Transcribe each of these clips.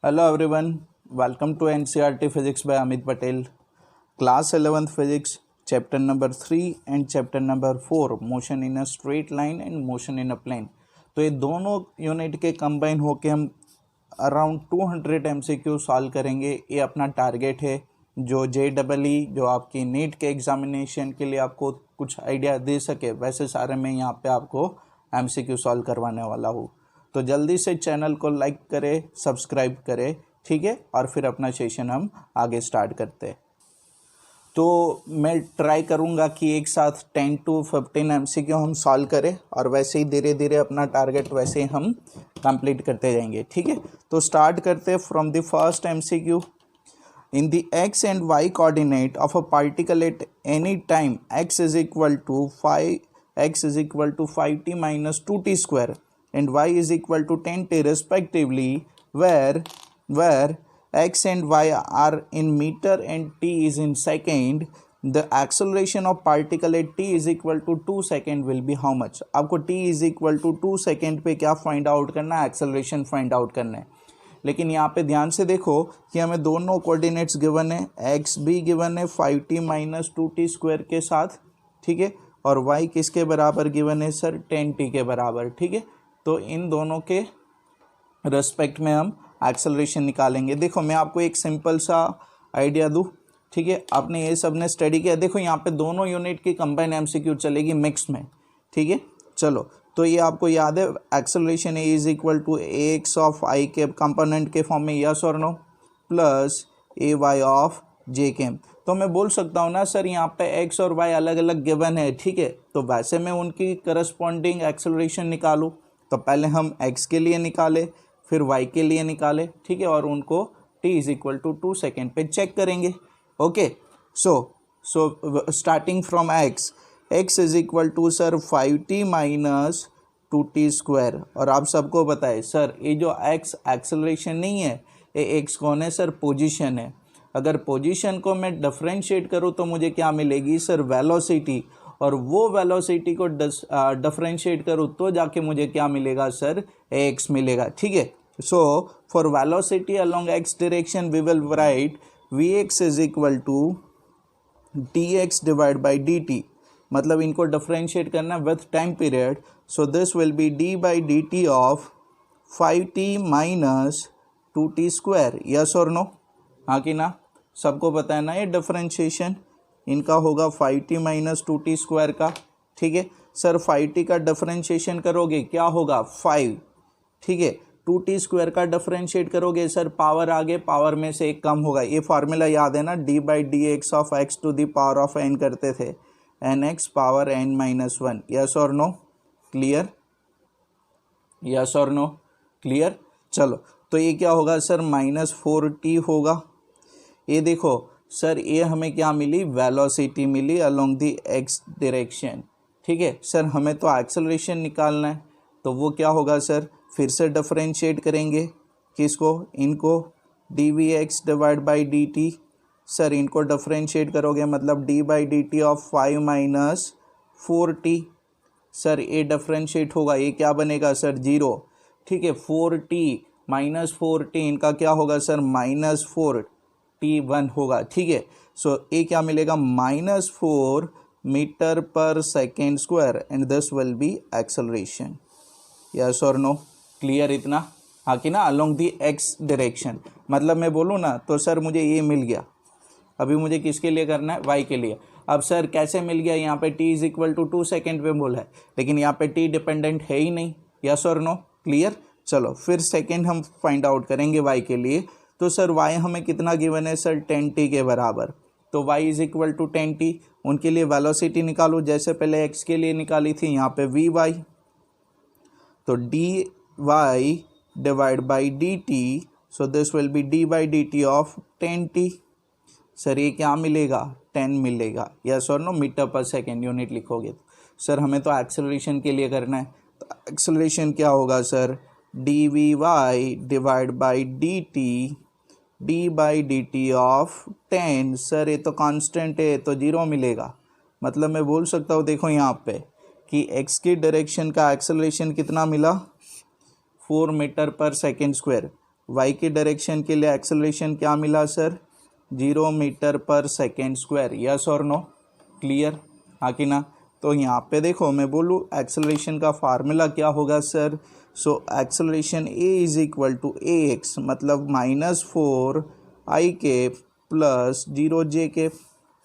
Hello everyone, welcome to NCERT Physics by Amit Patel. Class 11th Physics, chapter number 3 and chapter number 4, motion in a straight line and motion in a plane. तो ये दोनों unit के combine होके हम around 200 MCQ solve करेंगे. ये अपना target है जो JEE जो आपकी नीट के एग्जामिनेशन के लिए आपको कुछ आइडिया दे सके, वैसे सारे मैं यहाँ पे आपको MCQ सॉल्व करवाने वाला हूँ. तो जल्दी से चैनल को लाइक करें, सब्सक्राइब करें, ठीक है. और फिर अपना सेशन हम आगे स्टार्ट करते हैं. तो मैं ट्राई करूँगा कि एक साथ 10 to 15 MCQ हम सॉल्व करें और वैसे ही धीरे धीरे अपना टारगेट वैसे ही हम कंप्लीट करते जाएंगे, ठीक है. तो स्टार्ट करते हैं from the first MCQ. In the x and y coordinate of a particle at any time x is equal to 5t minus 2t square and y is equal to 10t respectively, where x and y are in meter and t is in second, the acceleration of particle at t is equal to 2 second will be how much. आपको t is equal to 2 second पे क्या find out करना है, acceleration find out करना है. लेकिन यहाँ पे ध्यान से देखो कि हमें दोनों कोऑर्डिनेट्स गिवन है, x भी गिवन है 5t माइनस 2t स्क्वायर के साथ, ठीक है, और y किसके बराबर गिवन है सर, 10t के बराबर, ठीक है. तो इन दोनों के रेस्पेक्ट में हम एक्सेलरेशन निकालेंगे. देखो मैं आपको एक सिंपल सा आइडिया दूँ, ठीक है. आपने ये सब ने स्टडी किया. देखो यहाँ पे दोनों यूनिट की कंबाइन MCQ चलेगी मिक्स में, ठीक है. चलो तो ये आपको याद है, acceleration a is equal to ax of i के कंपोनेंट के फॉर्म में, यस और no, plus ay of j के. तो मैं बोल सकता हूँ ना सर यहाँ पे x और y अलग अलग गिवन है, ठीक है. तो वैसे मैं उनकी करस्पॉन्डिंग एक्सेलरेशन निकालूँ तो पहले हम x के लिए निकाले, फिर y के लिए निकाले, ठीक है, और उनको t is equal to 2 second पे चेक करेंगे. Okay, so starting from x is equal to sir 5t minus 2t square. और आप सबको पता है सर ये जो x एक्सेलरेशन नहीं है, ये x कौन है सर, पोजीशन है. अगर पोजीशन को मैं डिफरेंशिएट करूँ तो मुझे क्या मिलेगी सर, वेलोसिटी. और वो वेलोसिटी को डिफरेंशिएट करूँ तो जाके मुझे क्या मिलेगा सर, x मिलेगा, ठीक है. So for velocity along x direction we will write vx is equal to dx divide by dt. मतलब इनको डिफरेंशिएट करना with time period. So this will be d by dt of 5t minus 2t square. Yes और no, हाँ कि ना, सबको पता है ना ये डिफरेंशिएशन इनका होगा 5t माइनस 2t स्क्वायर का, ठीक है. सर 5t का डिफरेंशिएशन करोगे क्या होगा 5, ठीक है. 2t स्क्वायर का डिफरेंशिएट करोगे सर पावर आगे, पावर में से एक कम होगा. ये फार्मूला याद है ना, d by d x of x to the power of n करते थे, nx power n minus 1. Yes और नो, क्लियर, यस और नो, क्लियर. चलो तो ये क्या होगा सर, माइनस 4t होगा. ये देखो सर ये हमें क्या मिली, वेलोसिटी मिली अलोंग दी x डायरेक्शन, ठीक है. सर हमें तो एक्सेलरेशन निकालना है, तो वो क्या होगा सर, फिर से डिफरेंशिएट करेंगे किसको, इनको, dvx divide by dt. Sir इनको डिफरेंशिएट करोगे मतलब d by dt of 5 minus 4t. Sir ये डिफरेंशिएट होगा, ये क्या बनेगा सर, 0, ठीक है. 4t माइनस 4t इनका क्या होगा सर, माइनस 4t1 होगा, ठीक है. सो ये क्या मिलेगा, माइनस 4 मीटर पर second square and this will B acceleration. Yes और नो, क्लियर इतना, हाँ कि ना, अलोंग दी x डायरेक्शन. मतलब मैं बोलूँ ना तो सर मुझे ये मिल गया. अभी मुझे किसके लिए करना है, y के लिए. अब सर कैसे मिल गया, यहाँ पे t is equal to 2 second पे बोला है, लेकिन यहाँ पे t डिपेंडेंट है ही नहीं. यस और नो, क्लियर. चलो फिर सेकेंड हम फाइंड आउट करेंगे y के लिए. तो सर y हमें कितना गिवन है सर, 10t के बराबर. तो y is equal to 10t. उनके लिए वेलोसिटी निकालो जैसे पहले x के लिए निकाली थी, यहाँ पे vy. तो dy divide by dt, so this will be d by dt of 10t. Sir ये क्या मिलेगा, 10 मिलेगा. यस और नो, मीटर पर सेकेंड यूनिट लिखोगे तो. सर हमें तो एक्सेलरेशन के लिए करना है, तो एक्सेलरेशन क्या होगा sir, dvy divide by dt, d by dt of 10. Sir ये तो कांस्टेंट है तो 0 मिलेगा. मतलब मैं बोल सकता हूँ, देखो यहाँ पे कि x की डायरेक्शन का एक्सेलरेशन कितना मिला, 4 मीटर पर सेकेंड स्क्वायर. वाई की डायरेक्शन के लिए एक्सेलरेशन क्या मिला सर, 0 मीटर पर सेकेंड स्क्वायर, यस और नो, क्लियर, हाँ कि ना। तो यहाँ पे देखो मैं बोलूँ एक्सेलरेशन का फार्मूला क्या होगा sir, so acceleration a is equal to a x, मतलब -4 i प्लस 0 j,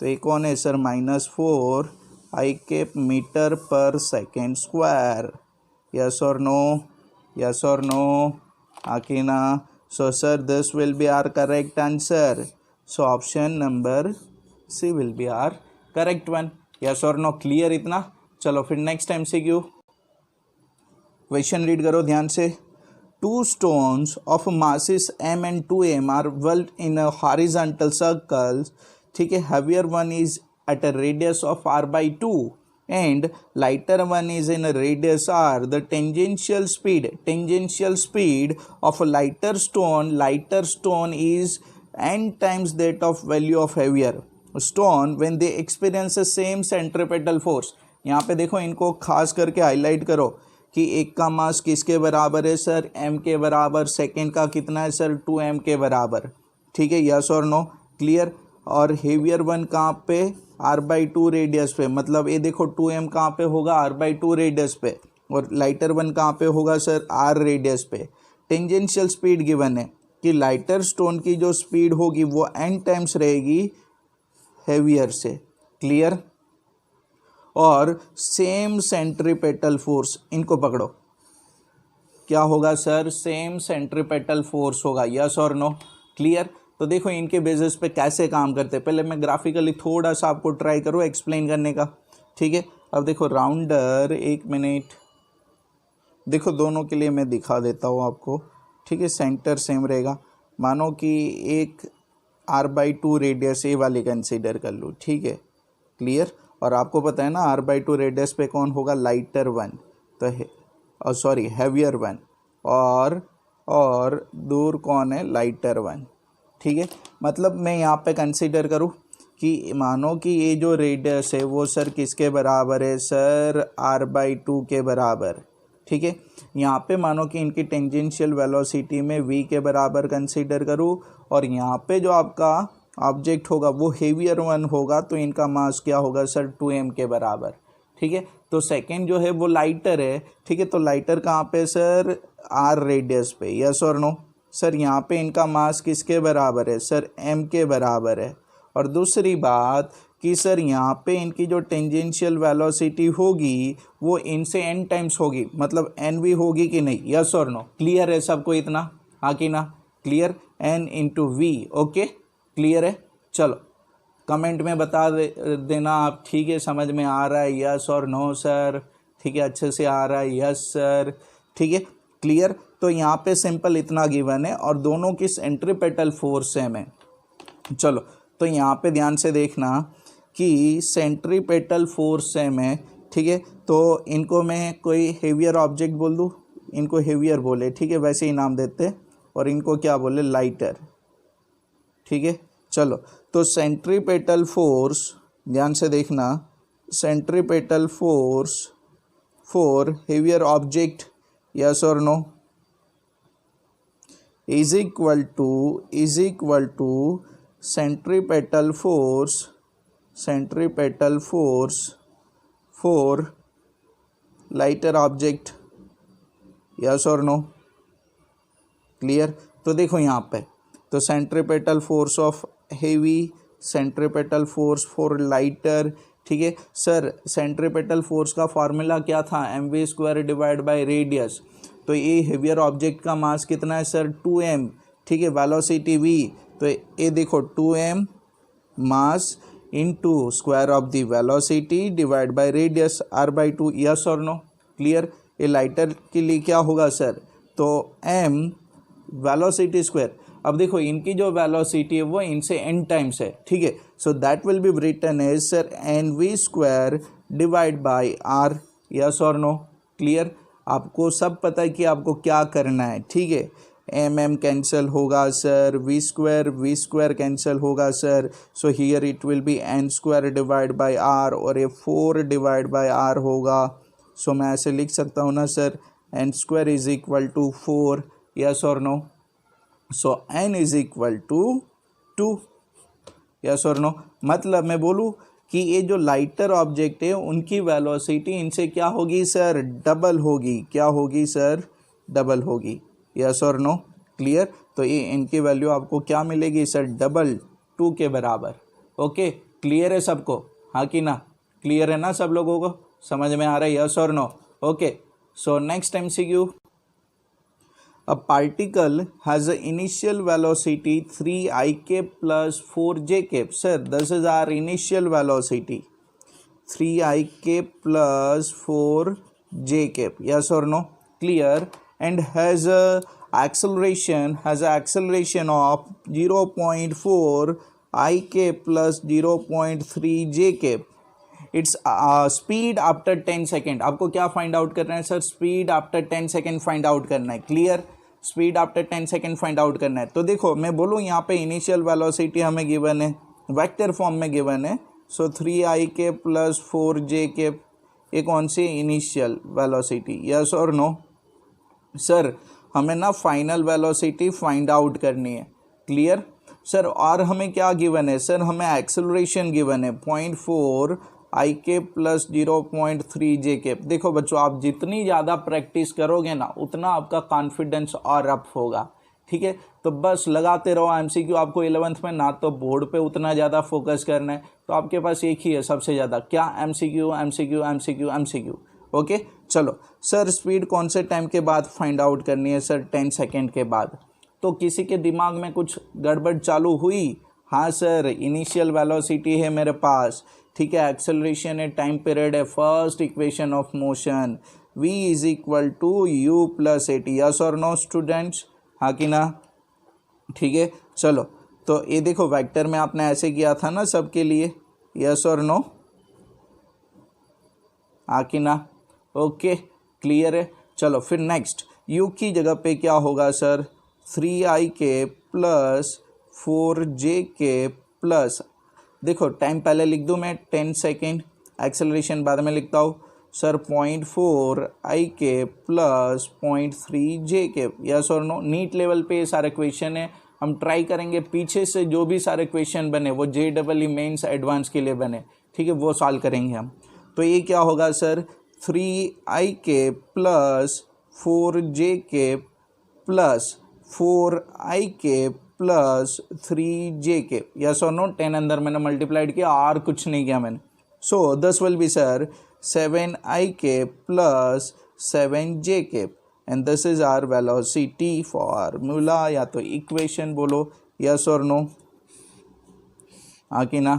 तो ये कौन है सर, -4 i मीटर पर सेकेंड स्क्वायर, यस और नो, यस और नो, हाँ कि ना। So sir this will be our correct answer, so option number C will be our correct one, yes और नो, क्लियर इतना। चलो फिर नेक्स्ट MCQ क्वेश्चन रीड करो ध्यान से। Two stones of masses m and 2m are welded in a horizontal circle, ठीक है, heavier one is at a radius of r/2 and lighter one is in a radius r. The tangential speed of a lighter stone is n times that of value of heavier stone when they experience the same centripetal force. यहाँ पे देखो इनको खास करके highlight करो कि एक का मास किसके बराबर है सर, m के बराबर, सेकेंड का कितना है सर, 2m के बराबर, ठीक है, यस और नो, क्लियर। और हेवियर वन कहाँ पे, r/2 रेडियस पे, मतलब ये देखो 2m कहाँ पे होगा, r/2 रेडियस पे, और लाइटर वन कहाँ पे होगा सर, r रेडियस पे। टेंजेंशियल स्पीड गिवन है कि लाइटर स्टोन की जो स्पीड होगी वो n टाइम्स रहेगी हेवियर से, क्लियर। और सेम सेंट्रीपेटल फोर्स, इनको पकड़ो, क्या होगा सर, सेम सेंट्रीपेटल फोर्स होगा, यस और नो, क्लियर। तो देखो इनके बेसिस पे कैसे काम करते हैं, पहले मैं ग्राफिकली थोड़ा सा आपको ट्राई करूँ एक्सप्लेन करने का, ठीक है। अब देखो राउंडर, एक मिनट, देखो दोनों के लिए मैं दिखा देता हूँ आपको, ठीक है, सेंटर सेम रहेगा। मानो कि एक r/2 रेडियस ए वाली कंसीडर कर लूँ, ठीक है, क्लियर। और आपको पता है ना r/2 रेडियस पे कौन होगा, लाइटर वन, तो सॉरी हैवियर वन, और दूर कौन है, लाइटर वन, ठीक है। मतलब मैं यहाँ पे कंसीडर करूँ कि मानो कि ये जो रेडियस है वो सर किसके बराबर है सर, r/2 के बराबर, ठीक है। यहाँ पे मानो कि इनकी टेंजेंशियल वेलोसिटी में v के बराबर कंसीडर करूँ, और यहाँ पे जो आपका ऑब्जेक्ट होगा वो हेवियर वन होगा, तो इनका मास क्या होगा सर, 2m के बराबर, ठीक है। तो सेकंड जो है वो लाइटर है, ठीक है, तो लाइटर कहाँ पे सर, r रेडियस पे, यस और नो। सर यहाँ पे इनका मास किसके बराबर है सर, m के बराबर है। और दूसरी बात कि सर यहाँ पे इनकी जो टेंजेंशियल वेलोसिटी होगी वो इनसे n टाइम्स होगी, मतलब nv होगी कि नहीं, यस और नो, क्लियर है सबको इतना, हाँ कि ना, clear, n into v, okay, clear है। चलो कमेंट में बता देना आप, ठीक है, समझ में आ रहा है, यस और नो सर, ठीक है, अच्छे से आ रहा है, यस सर, ठीक है, क्लियर। तो यहाँ पे सिंपल इतना गिवन है और दोनों की सेंट्रीपेटल फोर्स सेम है। चलो तो यहाँ पे ध्यान से देखना कि सेंट्रीपेटल फोर्स सेम है, ठीक है। तो इनको मैं कोई हेवियर ऑब्जेक्ट बोल दूँ, इनको हेवियर बोले, ठीक है, वैसे ही नाम देते, और इनको क्या बोले, लाइटर, ठीक है। चलो तो सेंट्रीपेटल फोर्स, ध्यान से देखना, centripetal force for heavier object, yes और no, is equal to centripetal force for lighter object, yes और नो, क्लियर। तो देखो यहाँ पे, तो centripetal force of heavy, centripetal force for lighter, ठीक है। सर सेंट्रीपेटल फोर्स का फार्मूला क्या था, mv² डिवाइड बाय रेडियस, तो ये हेवियर ऑब्जेक्ट का मास कितना है सर, 2m, ठीक है, वेलोसिटी v, तो ये देखो 2m mass into square of the velocity divide by radius r/2, yes और नो, क्लियर। ये लाइटर के लिए क्या होगा सर, तो m वेलोसिटी स्क्वायर, अब देखो इनकी जो वेलोसिटी है वो इनसे n टाइम्स है, ठीक है, so that will be written as sir nv² divide by r, yes और नो, क्लियर। आपको सब पता है कि आपको क्या करना है, ठीक है, mm कैंसिल होगा सर, v² कैंसिल होगा sir, so here it will be n² divide by r, और ये 4 डिवाइड बाय r होगा, सो मैं ऐसे लिख सकता हूँ ना sir, n² is equal to 4, yes और no, so n is equal to 2, yes और नो। मतलब मैं बोलूँ कि ये जो लाइटर ऑब्जेक्ट है उनकी वेलोसिटी इनसे क्या होगी सर, डबल होगी। क्या होगी सर, डबल होगी, यस और नो, क्लियर। तो ये इनकी वैल्यू आपको क्या मिलेगी सर, डबल, 2 के बराबर। ओके, क्लियर है सबको, हाँ कि ना, क्लियर है ना सब लोगों को, समझ में आ रहा है, यस और no. Okay, so next MCQ, a particle has an initial velocity 3ik plus 4j. Sir, this is our initial velocity 3ik plus 4j. Yes or no, clear. And has a acceleration of 0.4 ik plus 0.3 j. Its speed after 10 second. आपको क्या find out करना है sir, speed after 10 second find out करना है, clear. Speed after 10 second find out करना है। तो देखो मैं बोलूँ यहाँ पे इनिशियल वेलोसिटी हमें गिवन है, वेक्टर फॉर्म में गिवन है। सो 3ik plus 4j, ये कौन सी इनिशियल वेलोसिटी, यस और नो। सर हमें ना फाइनल वेलोसिटी फाइंड आउट करनी है, क्लियर सर। और हमें क्या गिवन है सर, हमें एक्सेलरेशन गिवन है 0.4 ik प्लस 0.3 j। देखो बच्चों, आप जितनी ज़्यादा प्रैक्टिस करोगे ना उतना आपका कॉन्फिडेंस और अप होगा, ठीक है। तो बस लगाते रहो MCQ। आपको 11th में ना तो बोर्ड पे उतना ज़्यादा फोकस करना है, तो आपके पास एक ही है सबसे ज़्यादा, क्या, MCQ MCQ MCQ MCQ। Okay, चलो सर स्पीड कौन से टाइम के बाद फाइंड आउट करनी है सर, 10 सेकेंड के बाद। तो किसी के दिमाग में कुछ गड़बड़ चालू हुई, हाँ सर इनिशियल वेलोसिटी है मेरे पास, ठीक है, एक्सेलरेशन है, टाइम पीरियड है, first equation of motion v is equal to u plus at, yes और नो स्टूडेंट्स, हाँ कि ना, ठीक है। चलो तो ये देखो वेक्टर में आपने ऐसे किया था ना सबके लिए, यस और नो, हाँ कि ना, ओके, क्लियर है। चलो फिर नेक्स्ट u की जगह पे क्या होगा sir, 3ik plus 4j plus, देखो टाइम पहले लिख दूँ मैं 10 सेकेंड, एक्सेलरेशन बाद में लिखता हूँ sir 0.4 ik plus 0.3 j। Yes और नो, नीट लेवल पे ये सारे क्वेश्चन है। हम ट्राई करेंगे पीछे से जो भी सारे क्वेश्चन बने वो JEE मेंस एडवांस के लिए बने, ठीक है, वो सॉल्व करेंगे हम। तो ये क्या होगा sir, 3ik plus 4j plus 4ik plus 3j। Yes और नो, 10 अंदर मैंने मल्टीप्लाइड किया और कुछ नहीं किया मैंने। So this will be sir 7ik plus 7j and this is our velocity formula, या तो इक्वेशन बोलो, यस और नो, हाँ कि ना,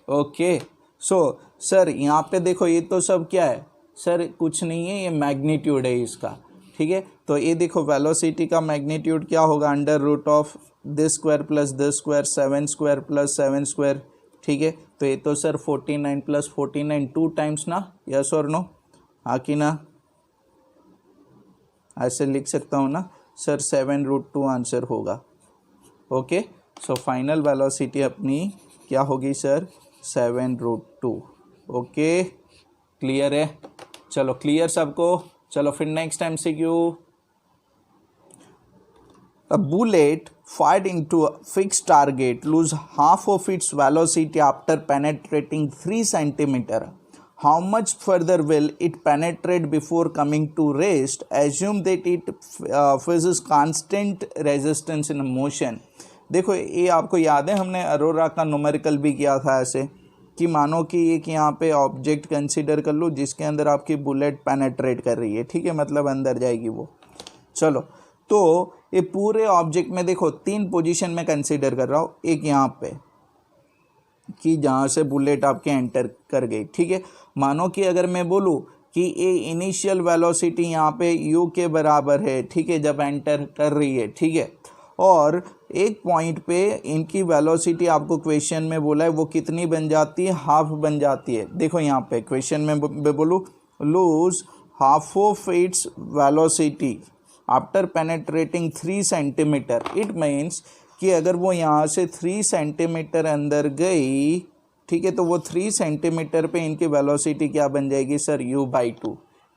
ओके। सो सर यहाँ पे देखो ये तो सब क्या है सर, कुछ नहीं है, ये मैग्नीट्यूड है इसका, ठीक है। तो ये देखो वेलोसिटी का मैग्नीट्यूड क्या होगा, under root of this square plus this square, 7 square plus 7 square, ठीक है। तो ये तो सर 49 प्लस 49 2 टाइम्स ना, यस और नो, हाँ कि ना, ऐसे लिख सकता हूँ ना सर, 7√2 आंसर होगा। ओके, सो फाइनल वेलोसिटी अपनी क्या होगी सर, 7√2। ओके, क्लियर है, चलो क्लियर सबको। चलो फिर next MCQ, a bullet fired into a fixed target lose half of its velocity after penetrating 3 centimeter. How much further will it penetrate before coming to rest? Assume that it faces constant resistance in motion. देखो ये आपको याद है, हमने अरोरा का numerical भी किया था ऐसे, कि मानो कि एक यहाँ पे ऑब्जेक्ट कंसीडर कर लो जिसके अंदर आपकी बुलेट पेनेट्रेट कर रही है, ठीक है, मतलब अंदर जाएगी वो। चलो तो ये पूरे ऑब्जेक्ट में देखो 3 पोजीशन में कंसीडर कर रहा हूँ, एक यहाँ पे कि जहाँ से बुलेट आपके एंटर कर गई, ठीक है। मानो कि अगर मैं बोलूँ कि ये इनिशियल वेलोसिटी यहाँ पे u के बराबर है, ठीक है, जब एंटर कर रही है, ठीक है, और एक पॉइंट पे इनकी वेलोसिटी आपको क्वेश्चन में बोला है वो कितनी बन जाती है, हाफ बन जाती है। देखो यहाँ पे क्वेश्चन में बोलूँ lose half of its velocity after penetrating 3 centimetre, it means कि अगर वो यहाँ से 3 सेंटीमीटर अंदर गई, ठीक है, तो वो 3 सेंटीमीटर पे इनकी वेलोसिटी क्या बन जाएगी सर, u/2,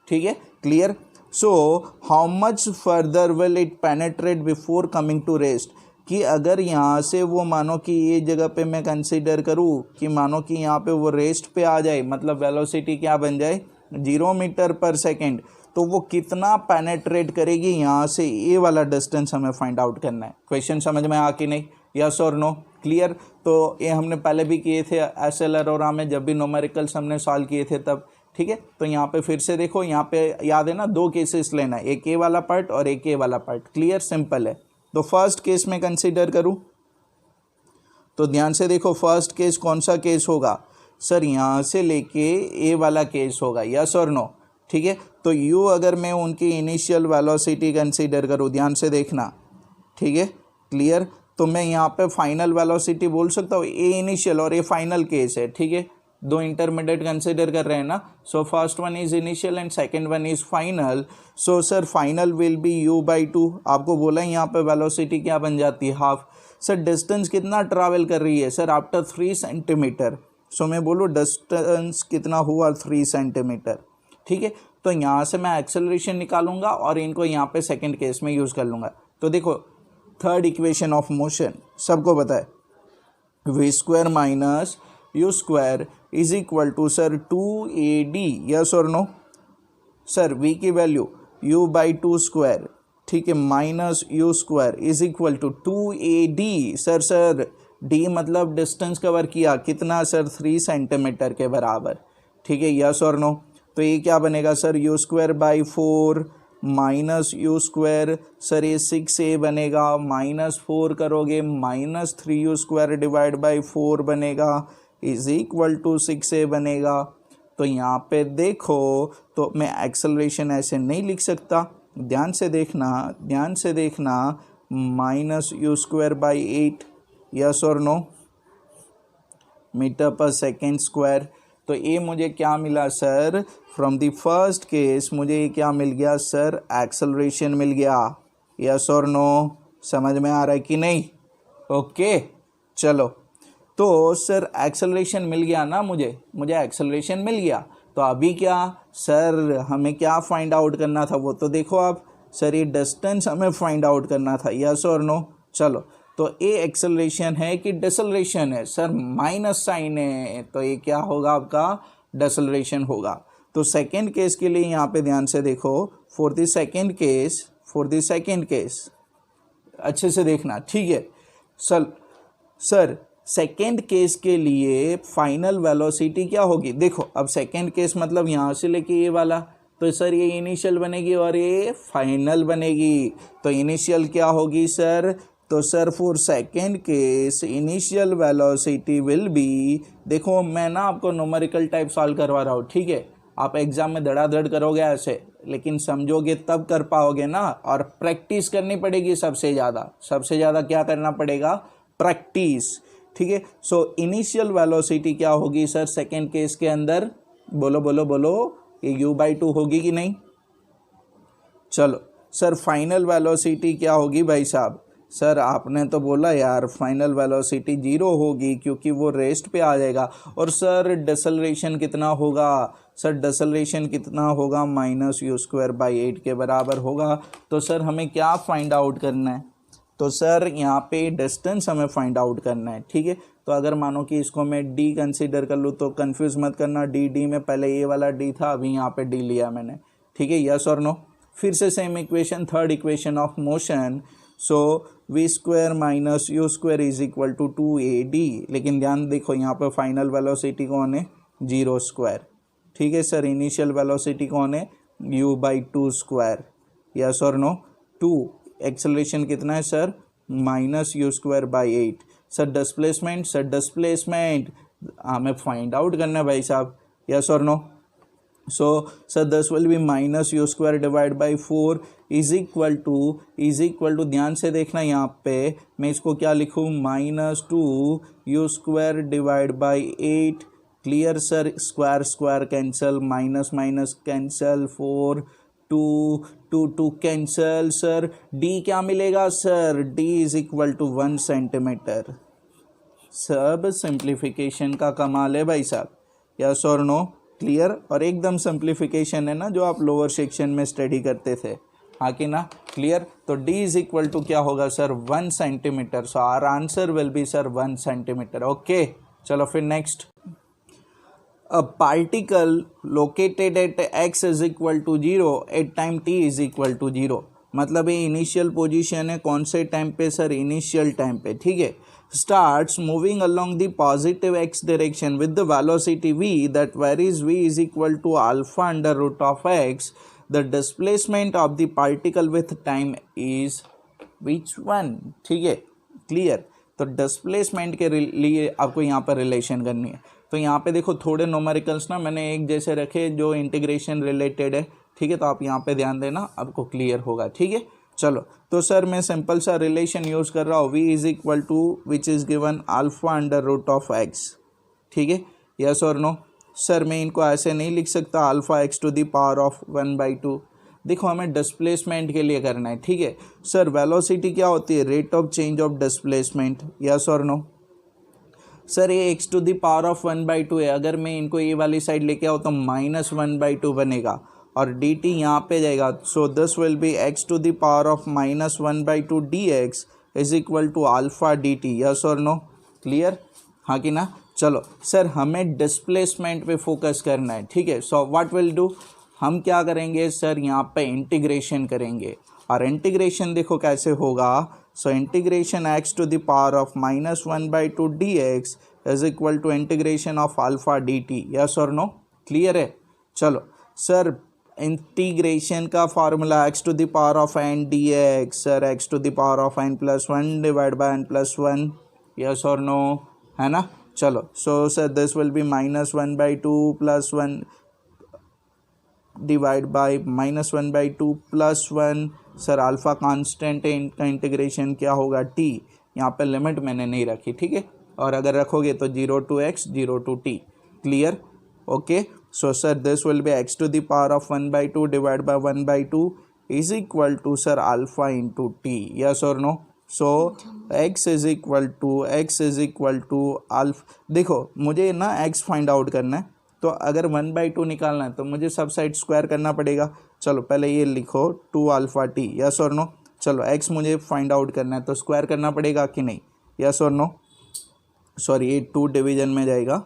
ठीक है, clear. So how much further will it penetrate before coming to rest, कि अगर यहाँ से वो मानो कि ये जगह पे मैं कंसीडर करूँ कि मानो कि यहाँ पे वो रेस्ट पे आ जाए, मतलब वेलोसिटी क्या बन जाए 0 मीटर पर सेकेंड, तो वो कितना पेनेट्रेट करेगी यहाँ से, ये वाला डिस्टेंस हमें फाइंड आउट करना है। क्वेश्चन समझ में आ कि नहीं, यस और नो, क्लियर। तो ये हमने पहले भी किए थे एसेलेरोरा में, जब भी न्यूमेरिकल्स हमने सॉल्व किए थे तब, ठीक है। तो यहाँ पे फिर से देखो, यहाँ पे याद है ना, 2 केसेस लेना है, एक ए वाला पार्ट और एक ए वाला पार्ट, क्लियर, सिंपल है। तो फर्स्ट केस में कंसीडर करूँ तो ध्यान से देखो, फर्स्ट केस कौन सा केस होगा सर, यहाँ से लेके ए वाला केस होगा, यस और नो, ठीक है। तो यू अगर मैं उनकी इनिशियल वेलोसिटी कंसीडर करूँ, ध्यान से देखना, ठीक है, क्लियर। तो मैं यहाँ पे फाइनल वेलोसिटी बोल सकता हूँ, ए इनिशियल और ए फाइनल केस है, ठीक है, 2 इंटरमीडिएट कंसीडर कर रहे हैं ना। So first one is initial and second one is final. So sir final will be u/2, आपको बोला है यहाँ पे वेलोसिटी क्या बन जाती है, हाफ। सर डिस्टेंस कितना ट्रैवल कर रही है सर, आफ्टर 3 सेंटीमीटर। सो मैं बोलूँ डिस्टेंस कितना हुआ 3 सेंटीमीटर, ठीक है। तो यहाँ से मैं एक्सेलरेशन निकालूंगा और इनको यहाँ पे सेकंड केस में यूज़ कर लूँगा। तो देखो थर्ड इक्वेशन ऑफ मोशन सबको पता है, v² minus u² is equal to sir 2ad, yes और नो। सर v की वैल्यू u/2², ठीक है, minus u² is equal to 2ad। Sir d मतलब डिस्टेंस कवर किया कितना सर, 3 सेंटीमीटर के बराबर, ठीक है, यस और नो। तो ये क्या बनेगा sir, u²/4 minus u², sir ये 6a बनेगा, -4 करोगे -3u² डिवाइड बाई 4 बनेगा, इज इक्वल टू 6a बनेगा। तो यहाँ पे देखो, तो मैं एक्सेलरेशन ऐसे नहीं लिख सकता, ध्यान से देखना, -u²/8, यस और नो, मीटर पर सेकेंड स्क्वायर। तो ये मुझे क्या मिला sir, from the first case मुझे ये क्या मिल गया सर, एक्सेलरेशन मिल गया, यस और नो, समझ में आ रहा है कि नहीं, ओके। चलो, तो सर एक्सेलरेशन मिल गया ना, मुझे एक्सेलरेशन मिल गया। तो अभी क्या सर, हमें क्या फाइंड आउट करना था, वो तो देखो आप, सर ये डिस्टेंस हमें फाइंड आउट करना था, यस और नो। चलो, तो ए एक्सेलरेशन है कि डिसलरेशन है सर, माइनस साइन है, तो ये क्या होगा आपका, डिसलरेशन होगा। तो सेकेंड केस के लिए यहाँ पे ध्यान से देखो, फॉर द सेकेंड केस अच्छे से देखना, ठीक है। सर सेकेंड केस के लिए फाइनल वेलोसिटी क्या होगी, देखो अब सेकेंड केस मतलब यहाँ से लेके ये वाला, तो सर ये इनिशियल बनेगी और ये फाइनल बनेगी। तो इनिशियल क्या होगी सर, तो sir for second case initial velocity will B, देखो मैं ना आपको न्यूमेरिकल टाइप सॉल्व करवा रहा हूँ, ठीक है, आप एग्जाम में धड़ाधड़ करोगे ऐसे, लेकिन समझोगे तब कर पाओगे ना, और प्रैक्टिस करनी पड़ेगी सबसे ज़्यादा क्या करना पड़ेगा, प्रैक्टिस, ठीक है। सो इनिशियल वेलोसिटी क्या होगी सर सेकेंड केस के अंदर, बोलो, ये u/2 होगी कि नहीं। चलो सर फाइनल वेलोसिटी क्या होगी भाई साहब, सर आपने तो बोला यार फाइनल वेलोसिटी 0 होगी क्योंकि वो रेस्ट पे आ जाएगा। और सर डिसलरेशन कितना होगा, सर डिसलरेशन कितना होगा, -u²/8 के बराबर होगा। तो सर हमें क्या फाइंड आउट करना है, तो सर यहाँ पे डिस्टेंस हमें फाइंड आउट करना है, ठीक है। तो अगर मानो कि इसको मैं d कंसीडर कर लूँ तो कंफ्यूज मत करना, d में पहले ये वाला d था, अभी यहाँ पे d लिया मैंने, ठीक है, यस और नो। फिर से same equation, third equation of motion, so v² minus u² is equal to 2ad, लेकिन ध्यान देखो यहाँ पर फाइनल वेलोसिटी कौन है, 0², ठीक है सर। इनिशियल वेलोसिटी कौन है, u/2², यस और नो। 2 एक्सेलरेशन कितना है सर, -u²/8। सर डिस्प्लेसमेंट हमें फाइंड आउट करना है भाई साहब, यस और no. So sir this will be -u² divide by 4 is equal to ध्यान से देखना, यहाँ पे मैं इसको क्या लिखूँ, -2u² divide by 8, clear sir, square cancel, minus cancel, 4 2 cancel, sir d क्या मिलेगा sir, d is equal to 1 centimetre. सब सिंप्लीफिकेशन का कमाल है भाई साहब, यस और नो, क्लियर, और एकदम सिंप्लीफिकेशन है ना जो आप लोअर सेक्शन में स्टडी करते थे, हाँ कि ना, क्लियर। तो d इज इक्वल टू क्या होगा sir 1 centimetre, so our answer will be sir 1 centimetre. Okay, चलो फिर next, a particle located at x is equal to 0 at time t is equal to 0, मतलब ये इनिशियल पोजीशन है कौन से time पे सर, इनिशियल टाइम पे, ठीक है। starts moving along the positive x direction with the velocity v that varies v is equal to alpha under root of x, the displacement of the particle with time is which one, ठीक है, clear. तो displacement के लिए आपको यहाँ पर relation करनी है। तो यहाँ पे देखो थोड़े न्यूमेरिकल्स ना मैंने एक जैसे रखे जो इंटीग्रेशन रिलेटेड है, ठीक है, तो आप यहाँ पे ध्यान देना, आपको क्लियर होगा, ठीक है। चलो, तो सर मैं सिंपल सा रिलेशन यूज़ कर रहा हूँ, v is equal to which is given alpha under root of x, ठीक है, यस और नो। सर मैं इनको ऐसे नहीं लिख सकता alpha x to the power of 1/2, देखो हमें डिस्प्लेसमेंट के लिए करना है, ठीक है। सर वेलोसिटी क्या होती है, rate of change of displacement, yes और नो। सर ये x to the power of 1/2 है, अगर मैं इनको ये वाली साइड लेके आओ तो -1/2 बनेगा और डी टी यहाँ पे जाएगा, so this will be x to the power of -1/2 d x is equal to alpha d t, yes और नो, क्लियर, हाँ कि ना। चलो सर हमें डिस्प्लेसमेंट पे फोकस करना है, ठीक है। सो व्हाट विल डू, हम क्या करेंगे सर, यहाँ पे इंटीग्रेशन करेंगे, और इंटीग्रेशन देखो कैसे होगा, so integration x to the power of -1/2 d x is equal to integration of alpha d t, yes और नो, क्लियर है। चलो सर इंटीग्रेशन का formula x to the power of n d x, sir x to the power of n+1 divide by n+1, yes और no, है ना। चलो so sir this will be -1/2 + 1 divide by -1/2 + 1, sir alpha constant है, इनका integration क्या होगा t, यहाँ पे लिमिट मैंने नहीं रखी, ठीक है, और अगर रखोगे तो 0 to x 0 to t, clear, okay. So sir this will be x to the power of 1/2 divide by 1/2 is equal to sir alpha into t, yes और no. So x is equal to alpha, देखो मुझे ना x find out करना है, तो अगर 1/2 निकालना है तो मुझे सब साइड स्क्वायर करना पड़ेगा। चलो पहले ये लिखो 2 अल्फ़ा टी, यस और नो। चलो x मुझे फाइंड आउट करना है तो स्क्वायर करना पड़ेगा कि नहीं, यस और नो। सॉरी ये 2 डिवीजन में जाएगा,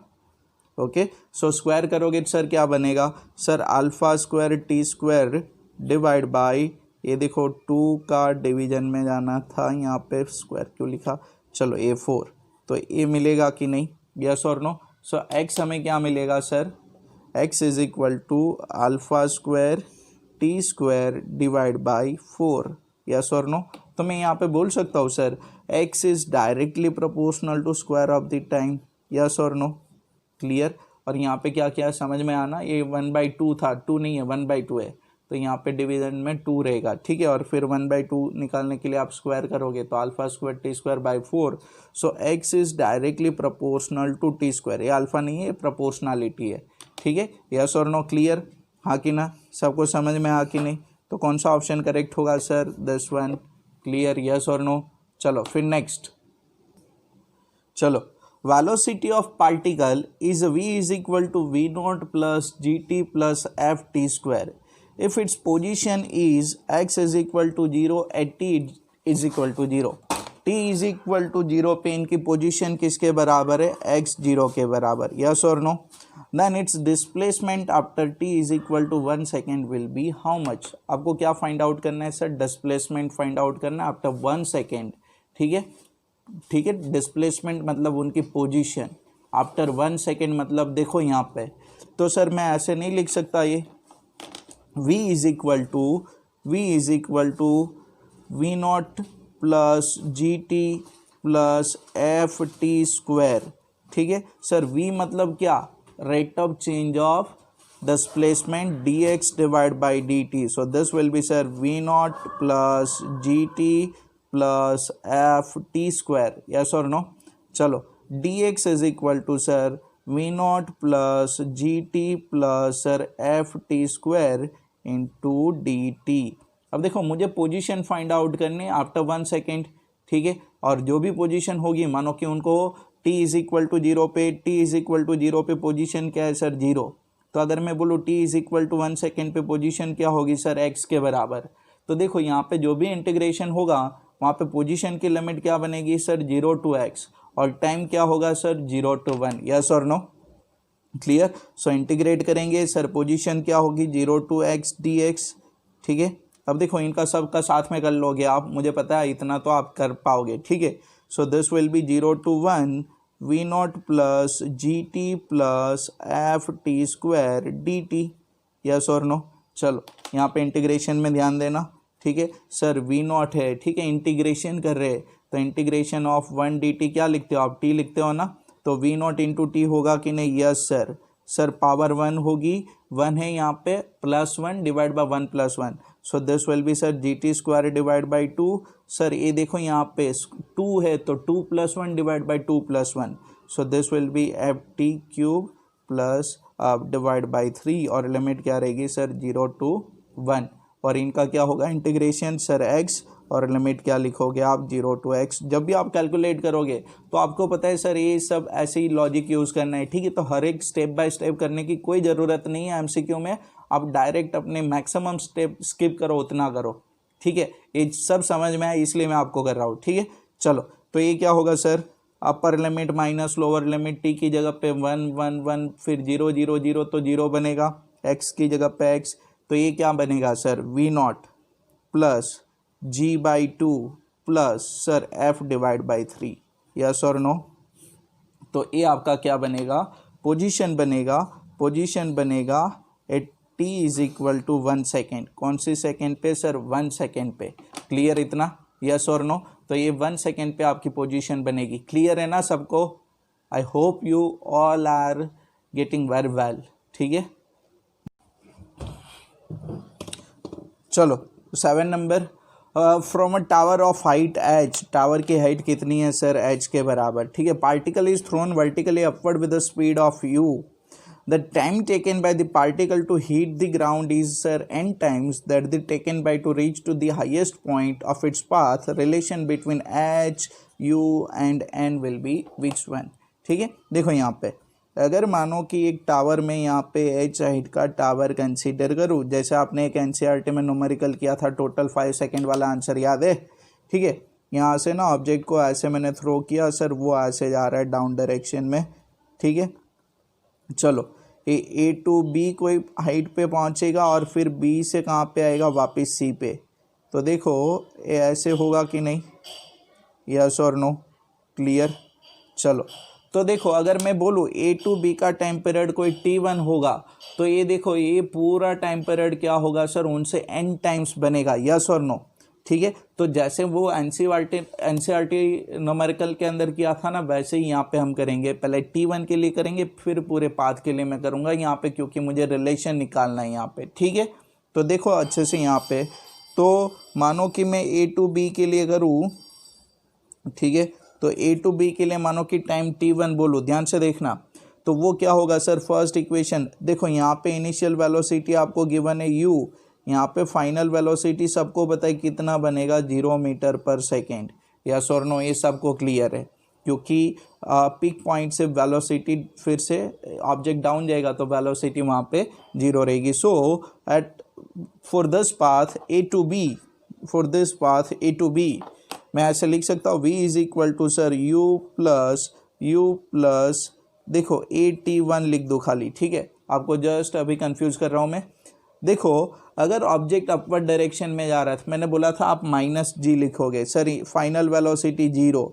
ओके। सो स्क्वायर करोगे सर क्या बनेगा, sir alpha square t square divide bye, ये देखो 2 का डिवीजन में जाना था, यहाँ पे स्क्वायर क्यों लिखा, चलो A4, तो ये मिलेगा कि नहीं, यस और नो। सो x हमें क्या मिलेगा सर, x is equal to alpha square t square divide by 4, yes और नो। तो मैं यहाँ पे बोल सकता हूँ sir x is directly proportional to square of the time, yes और नो, क्लियर। और यहाँ पे क्या क्या समझ में आना, ये 1/2 था, 2 नहीं है 1/2 है, तो यहाँ पे डिवीजन में 2 रहेगा, ठीक है। और फिर 1/2 निकालने के लिए आप स्क्वायर करोगे तो alpha square t square by 4, so x is directly proportional to t square, ये अल्फ़ा नहीं है, प्रोपोर्शनलिटी है, ठीक है, यस और नो, क्लियर, हाँ कि ना, सबको समझ में आ कि नहीं। तो कौन सा ऑप्शन करेक्ट होगा sir, this one, clear, yes और नो। चलो फिर नेक्स्ट, चलो velocity of particle is v is equal to v0 plus gt plus ft square if its position is x is equal to 0 at t is equal to 0, t is equal to 0 पे इनकी position किसके बराबर है, x 0 के बराबर, yes और no. Then its displacement after t is equal to 1 second will be how much, आपको क्या फाइंड आउट करना है सर, डिस्प्लेसमेंट फाइंड आउट करना है आफ्टर 1 सेकेंड, ठीक है, ठीक है। डिस्प्लेसमेंट मतलब उनकी पोजीशन आफ्टर 1 सेकेंड, मतलब देखो यहाँ पे, तो सर मैं ऐसे नहीं लिख सकता, ये v is equal to v0 plus g t plus f t square, ठीक है। सर v मतलब क्या, rate of change of displacement dx divide by dt, so this will be sir v0 plus g t plus f t square, yes और no. चलो dx is equal to sir v0 plus g t plus sir f t square into d t. अब देखो मुझे position find out करनी after 1 second, ठीक है, और जो भी पोजीशन होगी मानो कि उनको t इज इक्वल टू 0 पे पोजीशन क्या है सर 0, तो अगर मैं बोलूँ t is equal to 1 second पे पोजीशन क्या होगी सर x के बराबर। तो देखो यहाँ पे जो भी इंटीग्रेशन होगा वहाँ पे पोजीशन की लिमिट क्या बनेगी सर 0 to x और टाइम क्या होगा सर 0 to 1। यस और नो, क्लियर। सो इंटीग्रेट करेंगे सर, पोजीशन क्या होगी 0 to x dx, ठीक है। अब देखो इनका सब का साथ में कर लोगे आप, मुझे पता है इतना तो आप कर पाओगे, ठीक है। सो this will be 0 to 1 v not plus g t plus f t square D t. Yes और नो, चलो यहाँ पे इंटीग्रेशन में ध्यान देना, ठीक है। सर v नॉट है, ठीक है, इंटीग्रेशन कर रहे हैं तो इंटीग्रेशन ऑफ 1 डी टी क्या लिखते हो आप, t लिखते हो ना, तो v नॉट इंटू टी होगा कि नहीं। यस सर, सर पावर 1 होगी, 1 है यहाँ पे, +1 divide bye 1 + 1, so this will be sir G T square divide by 2। Sir ये देखो यहाँ पे 2 है तो 2 + 1 divide by 2 + 1, so this will B F T cube plus divide by 3 और लिमिट क्या रहेगी सर 0 to 1 और इनका क्या होगा इंटीग्रेशन सर x और लिमिट क्या लिखोगे आप 0 to x। जब भी आप कैलकुलेट करोगे तो आपको पता है सर ये सब ऐसे ही लॉजिक यूज़ करना है, ठीक है। तो हर एक स्टेप बाय स्टेप करने की कोई ज़रूरत नहीं है एमसीक्यू में, आप डायरेक्ट अपने मैक्सिमम स्टेप स्किप करो उतना करो, ठीक है। ये सब समझ में आया इसलिए मैं आपको कर रहा हूँ, ठीक है। चलो तो ये क्या होगा sir, upper limit minus lower limit, T की जगह पे 1 1 1 फिर 0 0 0 तो 0 बनेगा, x की जगह पे x, तो ये क्या बनेगा sir v not plus g by 2 plus sir f divide by 3। Yes और नो, तो ये आपका क्या बनेगा, पोजीशन बनेगा, पोजीशन बनेगा at t is equal to 1 second. कौन सी सेकेंड पे सर 1 सेकेंड पे, क्लियर इतना। यस और नो, तो ये 1 सेकेंड पे आपकी पोजीशन बनेगी, क्लियर है ना सबको। I hope you all are getting very well, ठीक है। चलो 7 number, from a tower of height h, tower की हाइट कितनी है सर h के बराबर, ठीक है। Particle is thrown vertically upward with the speed of u, the time taken by the particle to hit the ground is sir n times that the taken by to reach to the highest point of its path, relation between h u and n will be which one, ठीक है। देखो यहाँ पे अगर मानो कि एक tower में यहाँ पे h हाइट का टावर कंसीडर करूँ, जैसे आपने एक एनसीईआरटी में न्यूमेरिकल किया था टोटल 5 सेकेंड वाला आंसर याद है, ठीक है। यहाँ से ना ऑब्जेक्ट को ऐसे मैंने थ्रो किया सर, वो ऐसे जा रहा है डाउन डायरेक्शन में, ठीक है। चलो ए टू बी कोई हाइट पे पहुंचेगा और फिर बी से कहाँ पे आएगा वापस सी पे, तो देखो ये ऐसे होगा कि नहीं, यस और नो, क्लियर। चलो तो देखो अगर मैं बोलूँ ए टू बी का टाइम पीरियड कोई t1 होगा तो ये देखो ये पूरा टाइम पीरियड क्या होगा सर उनसे n टाइम्स बनेगा, यस और नो, ठीक है। तो जैसे वो एनसीईआरटी न्यूमेरिकल के अंदर किया था ना, वैसे ही यहाँ पे हम करेंगे, पहले t1 के लिए करेंगे फिर पूरे पाथ के लिए मैं करूँगा यहाँ पे, क्योंकि मुझे रिलेशन निकालना है यहाँ पे, ठीक है। तो देखो अच्छे से यहाँ पे, तो मानो कि मैं ए टू बी के लिए करूँ, ठीक है, तो ए टू बी के लिए मानो कि टाइम t1 बोलूँ, ध्यान से देखना, तो वो क्या होगा सर, फर्स्ट इक्वेशन देखो यहाँ पे इनिशियल वेलोसिटी आपको गिवन है u, यहाँ पे फाइनल वेलोसिटी सबको बताए कितना बनेगा 0 मीटर पर सेकेंड, यस और नो, ये सबको क्लियर है, क्योंकि पिक पॉइंट से वेलोसिटी फिर से ऑब्जेक्ट डाउन जाएगा तो वेलोसिटी वहाँ पे 0 रहेगी। So at for this path A to B, for this path A to B मैं ऐसे लिख सकता हूँ v is equal to sir u plus देखो AT1 लिख दो खाली, ठीक है, आपको जस्ट अभी कंफ्यूज कर रहा हूँ मैं। देखो अगर ऑब्जेक्ट अपवर्ड डायरेक्शन में जा रहा था, मैंने बोला था आप -g लिखोगे sir, final velocity 0,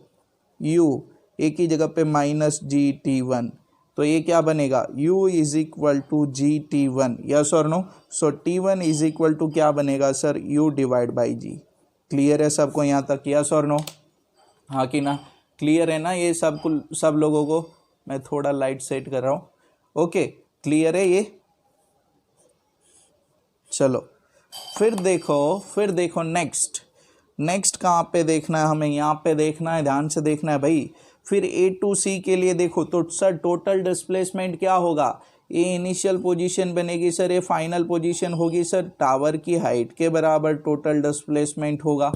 u a की जगह पे -GT1, तो ये क्या बनेगा u is equal to GT1, yes और no. So T1 is equal to क्या बनेगा sir u divide by g। Clear है सबको यहाँ तक, यस और नो, हाँ कि ना, क्लियर है ना ये सब लोगों को। मैं थोड़ा लाइट सेट कर रहा हूँ, ओके, क्लियर है ये। चलो फिर देखो नेक्स्ट कहाँ पे देखना है हमें, यहाँ पे देखना है, ध्यान से देखना है भाई। फिर ए टू सी के लिए देखो तो सर टोटल डिस्प्लेसमेंट क्या होगा, ये इनिशियल पोजीशन बनेगी सर, ये फाइनल पोजीशन होगी सर, टावर की हाइट के बराबर टोटल डिस्प्लेसमेंट होगा,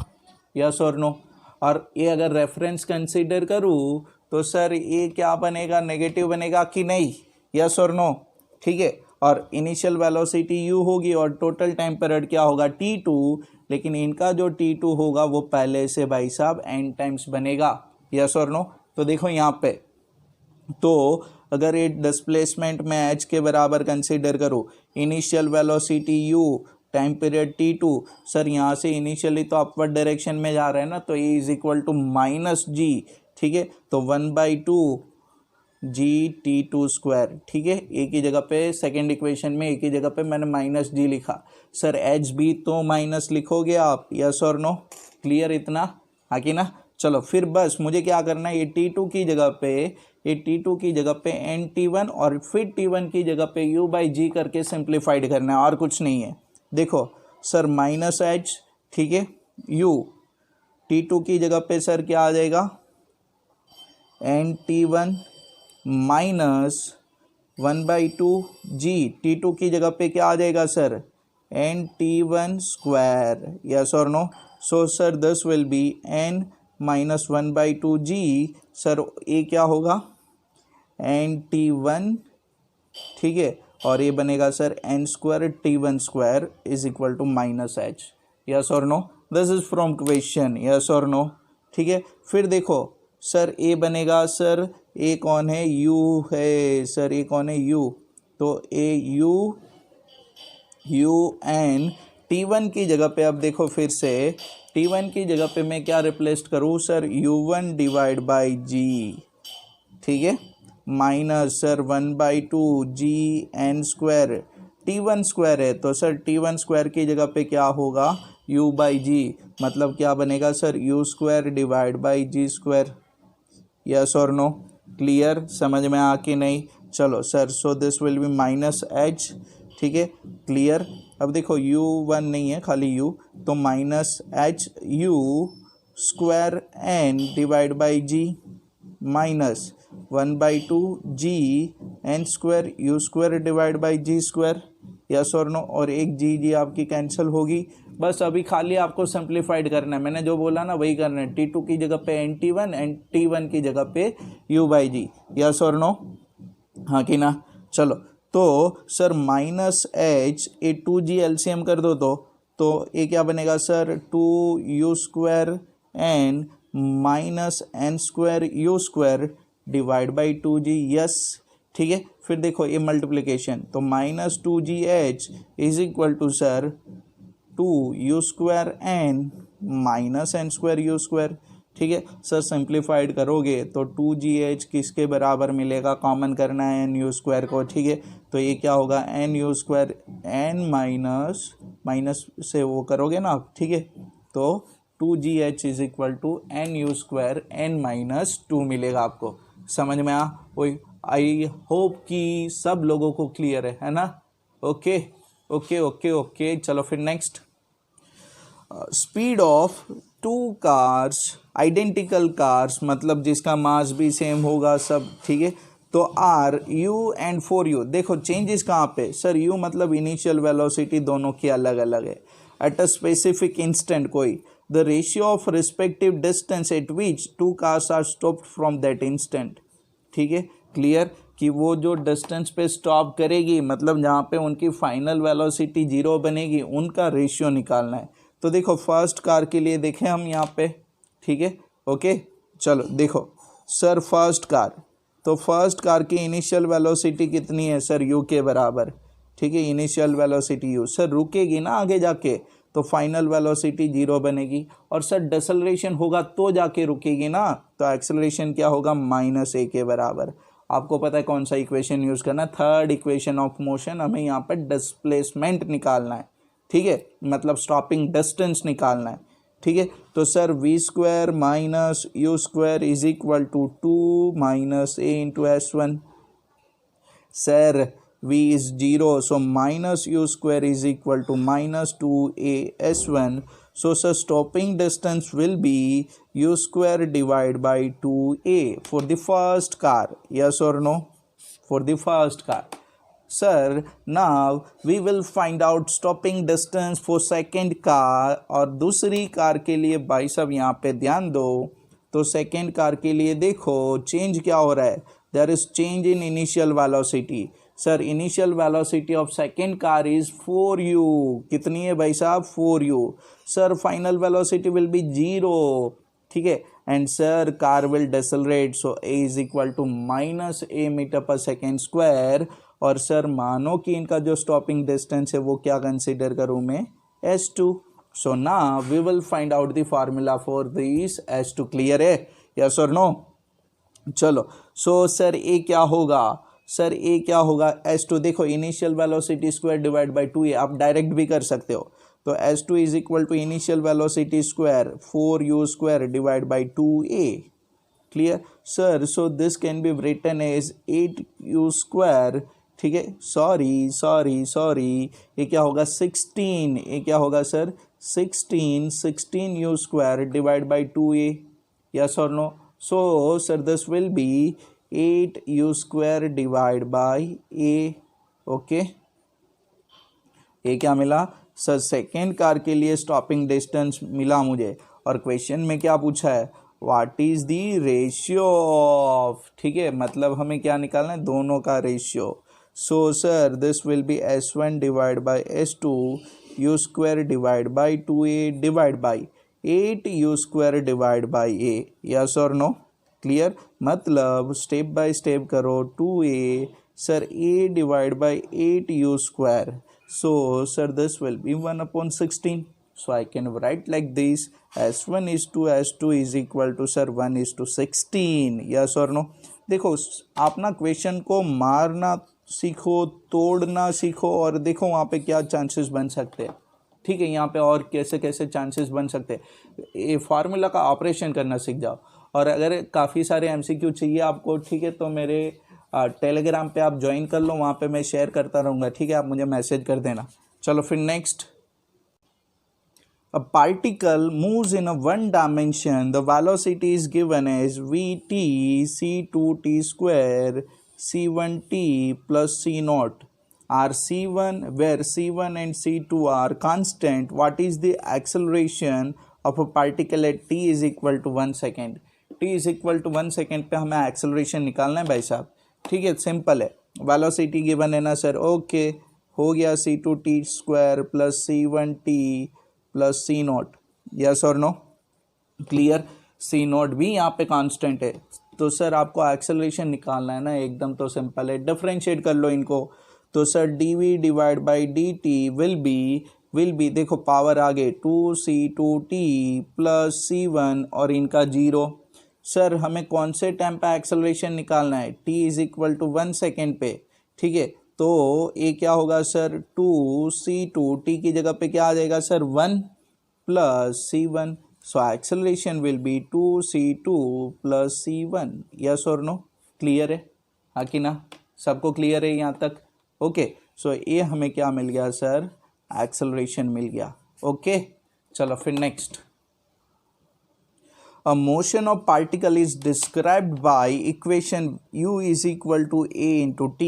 यस और नो। और ये अगर रेफरेंस कंसीडर करूँ तो सर ये क्या बनेगा, नेगेटिव बनेगा कि नहीं, यस और नो, ठीक है। और इनिशियल वेलोसिटी u होगी और टोटल टाइम पीरियड क्या होगा t2, लेकिन इनका जो t2 होगा वो पहले से भाई साहब n टाइम्स बनेगा, यस और नो। तो देखो यहाँ पे, तो अगर ये डिस्प्लेसमेंट में h के बराबर कंसीडर करो, initial velocity u, time period t2, sir यहाँ से इनिशियली तो अपवर्ड डायरेक्शन में जा रहे हैं ना, तो e is equal to minus g, ठीक है। तो 1/2 g/t2 स्क्वायर, ठीक है। एक ही जगह पे सेकेंड इक्वेशन में एक ही जगह पे मैंने माइनस जी लिखा, सर एच भी तो माइनस लिखोगे आप, यस और नो, क्लियर इतना, हाँ कि ना। चलो फिर बस मुझे क्या करना है, ये t2 की जगह पे, ये t2 की जगह पे nt1 और फिर t1 की जगह पे u/g करके सिंप्लीफाइड करना है, और कुछ नहीं है। देखो सर माइनस एच, ठीक है, u, t2 की जगह पे सर क्या आ जाएगा, nt1 माइनस 1/2 जी, t2 की जगह पे क्या आ जाएगा सर, nt1 स्क्वायर, यस और no. So sir this will be n minus 1/2 g, sir ये क्या होगा, nt1, ठीक है, और ये बनेगा sir n square t1 square is equal to minus h, yes और no. This is from question, yes और नो, ठीक है। फिर देखो सर ए बनेगा, सर ए कौन है, u है, सर ए कौन है, u, तो ए u n t1 की जगह पे, अब देखो फिर से t1 की जगह पे मैं क्या रिप्लेस करूँ सर, u1 डिवाइड बाई जी, ठीक है, minus sir 1/2 G N square, t1 square है तो सर t1 स्क्वायर की जगह पे क्या होगा, u/g, मतलब क्या बनेगा sir, u square divide by ji square, yes और नो, क्लियर, समझ में आ कि नहीं। चलो sir, so this will be minus h, ठीक है, क्लियर। अब देखो u1 नहीं है, खाली u, तो minus H u square N divide by G minus 1/2 G N square u square divide by ji square, yes और नो, और एक जी आपकी कैंसिल होगी। बस अभी खाली आपको सिंप्लीफाइड करना है, मैंने जो बोला ना वही करना है, t2 की जगह पे nt1 एंड t1 की जगह पे u/g, यस और नो, हाँ कि ना। चलो तो sir minus h, a 2g LCM कर दो तो ये क्या बनेगा sir, 2u square n minus n square u square divide by 2g, yes, ठीक है। फिर देखो ये मल्टीप्लिकेशन, तो minus 2gh is equal to sir 2u square n minus n square u square, ठीक है। सर सिंप्लीफाइड करोगे तो 2gh किसके बराबर मिलेगा, कॉमन करना है एन यू स्क्वायर को, ठीक है। तो ये क्या होगा, n u square n minus से वो करोगे ना, ठीक है, तो 2gh is equal to n u square n minus 2 मिलेगा आपको, समझ में आ, वही आई होप कि सब लोगों को क्लियर है ना। ओके ओके ओके ओके, चलो फिर next, speed of two cars, identical cars, मतलब जिसका मास भी सेम होगा सब, ठीक है। तो are u and four u, देखो चेंजेस कहाँ पे सर, यू मतलब इनिशियल वेलोसिटी दोनों की अलग अलग है, एट अ स्पेसिफिक इंस्टेंट कोई, the ratio of respective distance at which two cars are stopped from that instant, ठीक है, क्लियर, कि वो जो डिस्टेंस पे स्टॉप करेगी, मतलब जहाँ पे उनकी फाइनल वेलोसिटी 0 बनेगी, उनका रेशियो निकालना है। तो देखो फर्स्ट कार के लिए देखें हम यहाँ पे, ठीक है, ओके। चलो देखो सर फर्स्ट कार, तो फर्स्ट कार की इनिशियल वेलोसिटी कितनी है सर, u के बराबर, ठीक है, इनिशियल वेलोसिटी u, सर रुकेगी ना आगे जाके, तो फाइनल वेलोसिटी 0 बनेगी, और सर डिसेलरेशन होगा तो जाके रुकेगी ना, तो एक्सेलरेशन क्या होगा, -a के बराबर। आपको पता है कौन सा इक्वेशन यूज़ करना है, थर्ड इक्वेशन ऑफ मोशन, हमें यहाँ पर डिस्प्लेसमेंट निकालना है, ठीक है, मतलब स्टॉपिंग डिस्टेंस निकालना है, ठीक है। तो sir v square minus u square is equal to 2 minus a into s1, sir v is 0, so minus u square is equal to minus 2a s1, so sir stopping distance will be u square divided by 2a for the first car, yes or no, for the first car. Sir, now we will find out stopping distance for second car, और दूसरी car के लिए भाई साहब यहाँ पे ध्यान दो, तो सेकेंड कार के लिए देखो चेंज क्या हो रहा है, there is change in initial velocity, sir initial velocity of second car is 4u, कितनी है भाई साहब 4u। Sir final velocity will be 0, ठीक है, and sir car will decelerate, so a is equal to -a meter पर second square. और sir मानो कि इनका जो स्टॉपिंग डिस्टेंस है वो क्या कंसिडर करूँ मैं, s2। So now we will find out the formula for this s2, clear है, यस और नो। चलो सो सर ए क्या होगा, सर ए क्या होगा, s2 देखो initial velocity square divide by 2a, आप डायरेक्ट भी कर सकते हो, तो s2 is equal to initial velocity square 4u square divide by 2a, clear sir. So this can be written as 8u square, ठीक है, सॉरी ये क्या होगा 16, ये क्या होगा sir 16u square divide by 2a, yes और no. So sir this will be 8u square divide by a, okay. ये क्या मिला सर, सेकेंड कार के लिए स्टॉपिंग डिस्टेंस मिला मुझे, और क्वेश्चन में क्या पूछा है, what is the ratio of, ठीक है, मतलब हमें क्या निकालना है, दोनों का ratio. So sir this will B s1 divide by s2 u square divide by 2a divide by 8u square divide by a, yes और नो, क्लियर। मतलब स्टेप बाय स्टेप करो, 2a sir a divide by 8u square, so sir this will be 1/16, so I can write like this, s1 is to s2 is equal to sir 1:16, yes or no। देखो आप ना question को मारना सीखो, तोड़ना सीखो, और देखो वहाँ पे क्या चांसेस बन सकते हैं, ठीक है, यहाँ पे और कैसे कैसे चांसेस बन सकते हैं, ये फार्मूला का ऑपरेशन करना सीख जाओ। और अगर काफ़ी सारे एमसीक्यू चाहिए आपको, ठीक है, तो मेरे टेलीग्राम पे आप ज्वाइन कर लो, वहाँ पे मैं शेयर करता रहूँगा, ठीक है, आप मुझे मैसेज कर देना। चलो फिर next, a particle moves in a one dimension, the velocity is given as vt c2t square c1t plus c0 or c1, where c1 and c2 are constant, what is the acceleration of a particle at t is equal to 1 second. t is equal to 1 second पे हमें acceleration निकालना है भाई साहब, ठीक है, simple है, velocity given है ना सर, ओके, हो गया c2t square plus c1t plus c0, yes और नो, क्लियर। c0 भी यहाँ पे कांस्टेंट है, तो सर आपको एक्सेलरेशन निकालना है ना, एकदम तो सिंपल है, डिफरेंशिएट कर लो इनको, तो sir dv divide by dt will be देखो पावर आगे 2c2t प्लस c1 और इनका 0। सर हमें कौन से टाइम पे एक्सेलरेशन निकालना है, t is equal to 1 second पे, ठीक है, तो ये क्या होगा सर 2c2, t की जगह पे क्या आ जाएगा sir 1 plus c1, so acceleration will be 2c2 plus c1, yes और नो, क्लियर है, हाँ कि ना, सबको क्लियर है यहाँ तक, ओके। सो ये हमें क्या मिल गया सर, एक्सेलरेशन मिल गया, ओके। चलो फिर next, a motion of particle is described by equation u is equal to a into t,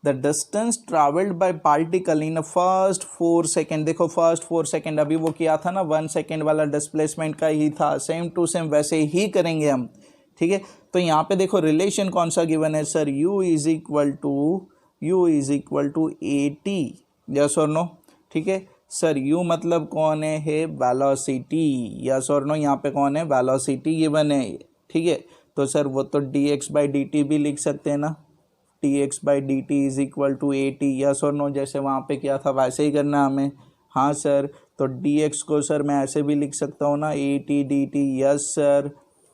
the distance traveled by particle in a first 4 second, देखो फर्स्ट 4 सेकेंड अभी वो किया था ना 1 सेकेंड वाला डिस्प्लेसमेंट का ही था, सेम टू सेम वैसे ही करेंगे हम, ठीक है। तो यहाँ पे देखो रिलेशन कौन सा गिवन है sir, u is equal to a t, yes और नो, ठीक है सर। u मतलब कौन है वेलोसिटी, यस और नो, यहाँ पे कौन है वेलोसिटी गिवन है, ठीक है, तो सर वो तो dx बाई dt भी लिख सकते हैं ना, dx by dt is equal to a t, yes और नो, जैसे वहाँ पे किया था वैसे ही करना हमें, हाँ सर। तो dx को सर मैं ऐसे भी लिख सकता हूँ ना, A T D t, yes sir,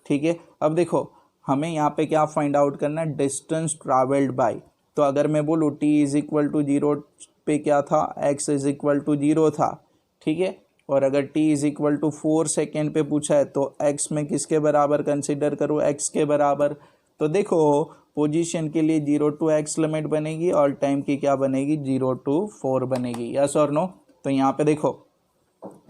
ठीक है। अब देखो हमें यहाँ पे क्या फाइंड आउट करना है, डिस्टेंस ट्रैवल्ड बाई, तो अगर मैं बोलूँ t इज इक्वल टू 0 पे क्या था, x इज इक्वल टू 0 था, ठीक है, और अगर t is equal to 4 second पे पूछा है तो x में किसके बराबर कंसिडर करूँ, x के बराबर। तो देखो पोजीशन के लिए 0 टू x लिमिट बनेगी और टाइम की क्या बनेगी 0 टू 4 बनेगी, यस और नो। तो यहाँ पे देखो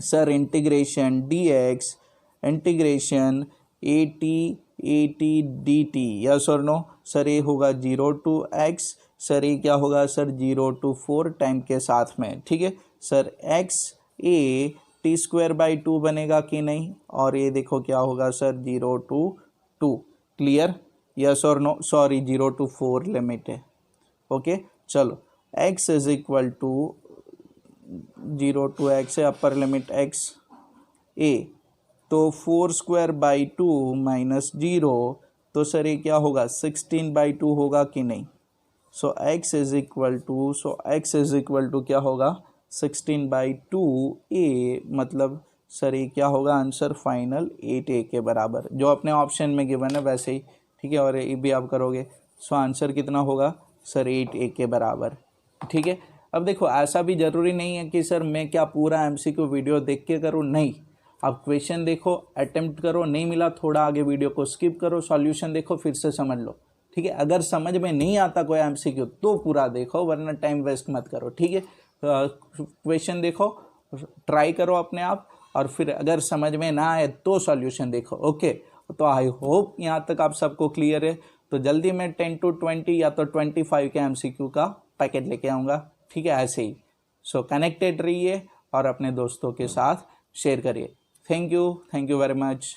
sir integration dx integration A T D t, yes और नो, सर ये होगा 0 टू x, सर ये क्या होगा सर 0 टू 4 टाइम के साथ में, ठीक है sir. x a t square by 2 बनेगा कि नहीं, और ये देखो क्या होगा सर 0 टू 2, क्लियर, यस और नो, सॉरी 0 टू 4 लिमिट है, ओके। चलो x is equal to 0 to x है, अपर लिमिट x a, तो 4 स्क्वायर बाई 2 माइनस 0, तो सर ये क्या होगा 16 बाई 2 होगा कि नहीं। सो x इज इक्वल टू क्या होगा 16 बाई 2 a, मतलब सर ये क्या होगा आंसर फाइनल 8a के बराबर, जो अपने ऑप्शन में गिवन है वैसे ही, ठीक है, और ये भी आप करोगे। सो आंसर कितना होगा सर 8a के बराबर, ठीक है। अब देखो ऐसा भी ज़रूरी नहीं है कि सर मैं क्या पूरा एमसीक्यू वीडियो देख के करूँ, नहीं, आप क्वेश्चन देखो, अटेम्प्ट करो, नहीं मिला थोड़ा आगे वीडियो को स्किप करो, सॉल्यूशन देखो, फिर से समझ लो, ठीक है। अगर समझ में नहीं आता कोई एमसीक्यू तो पूरा देखो, वरना टाइम वेस्ट मत करो, ठीक है। क्वेश्चन देखो, ट्राई करो अपने आप, और फिर अगर समझ में ना आए तो सॉल्यूशन देखो, ओके। तो आई होप यहाँ तक आप सबको क्लियर है। तो जल्दी मैं 10 to 20 या तो 25 के एमसीक्यू का पैकेट लेके आऊँगा, ठीक है, ऐसे ही। सो कनेक्टेड रहिए और अपने दोस्तों के साथ शेयर करिए। Thank you very much.